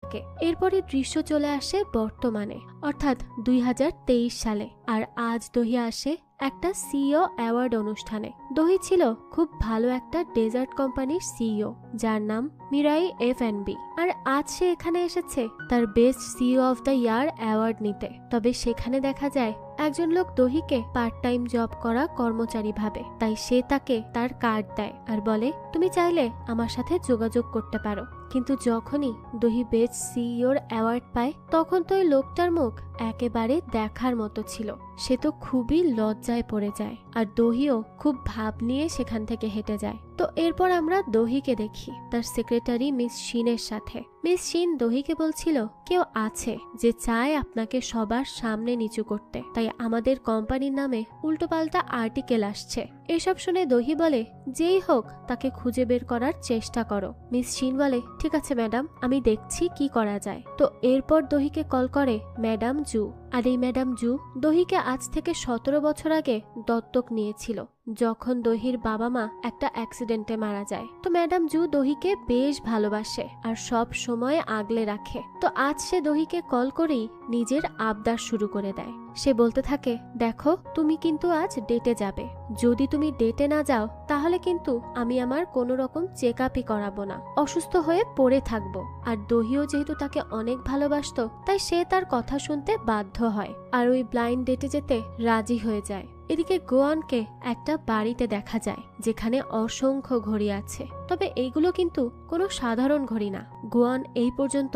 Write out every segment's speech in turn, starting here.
থাকে। এরপরে দৃশ্য চলে আসে বর্তমানে, অর্থাৎ 2023 সালে। আর আজ দহি আসে একটা সিইও অ্যাওয়ার্ড অনুষ্ঠানে। দহি ছিল খুব ভালো একটা ডেজার্ট কোম্পানির সিইও, যার নাম মিরাই F&B। আর আজ সে এখানে এসেছে তার best CEO of the year award নিতে। তবে সেখানে দেখা যায় একজন লোক দহিকে পার্ট টাইম জব করা কর্মচারী ভাবে। তাই সে তাকে তার কার্ড দেয় আর বলে, তুমি চাইলে আমার সাথে যোগাযোগ করতে পারো। কিন্তু যখনই দহি বেস্ট সিইওর অ্যাওয়ার্ড পায়, তখন তো ওই লোকটার মুখ একেবারে দেখার মতো ছিল। সে তো খুবই লজ্জায় পড়ে যায়, আর দহিও খুব ভাব নিয়ে সেখান থেকে হেঁটে যায়। তো এরপর আমরা দহিকে দেখি তার সেক্রেটারি মিস শিনের সাথে। মিস শিন দহিকে বলছিল, কেউ আছে যে চায় আপনাকে সবার সামনে নিচু করতে, তাই আমাদের কোম্পানির নামে উল্টোপাল্টা আর্টিকেল আসছে। এসব শুনে দহি বলে, যেই হোক তাকে খুঁজে বের করার চেষ্টা করো। মিস শিন বলে, ঠিক আছে ম্যাডাম, আমি দেখছি কি করা যায়। তো এরপর দহিকে কল করে ম্যাডাম জু। আর এই ম্যাডাম জু দহিকে আজ থেকে 17 বছর আগে দত্তক নিয়েছিল, যখন দহির বাবা মা একটা অ্যাক্সিডেন্টে মারা যায়। তো ম্যাডাম জু দহিকে বেশ ভালোবাসে আর সব সময় আগলে রাখে। তো আজ সে দহিকে কল করেই নিজের আবদার শুরু করে দেয়। সে বলতে থাকে, দেখো তুমি কিন্তু আজ ডেটে যাবে। যদি তুমি ডেটে না যাও তাহলে কিন্তু আমি আমার কোনো রকম চেক আপই করাবো না, অসুস্থ হয়ে পড়ে থাকবো। আর দহিও যেহেতু তাকে অনেক ভালোবাসতো, তাই সে তার কথা শুনতে বাধ্য হয় আর ওই ব্লাইন্ড ডেটে যেতে রাজি হয়ে যায়। এদিকে গোয়ানকে একটা বাড়িতে দেখা যায় যেখানে অসংখ্য ঘড়ি আছে। তবে এইগুলো কিন্তু কোনো সাধারণ ঘড়ি না। গোয়ান এই পর্যন্ত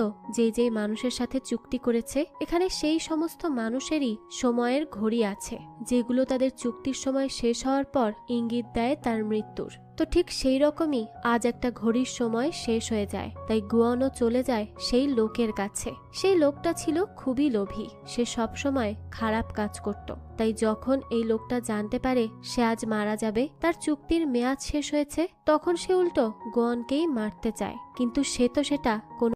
যে মানুষের সাথে চুক্তি করেছে, এখানে সেই সমস্ত মানুষেরই সময়ের ঘড়ি আছে, যেগুলো তাদের চুক্তির সময় শেষ হওয়ার পর ইঙ্গিত দেয় তার মৃত্যুর। তো ঠিক সেই রকমই আজ একটা ঘড়ির সময় শেষ হয়ে যায়। তাই গোয়ানও চলে যায় সেই লোকের কাছে। সেই লোকটা ছিল খুবই লোভী, সে সব সময় খারাপ কাজ করত। তাই যখন এই লোকটা জানতে পারে সে আজ মারা যাবে, তার চুক্তির মেয়াদ শেষ হয়েছে, তখন সে উল্টো গোয়ানকেই মারতে চায়। কিন্তু সে তো সেটা কোনো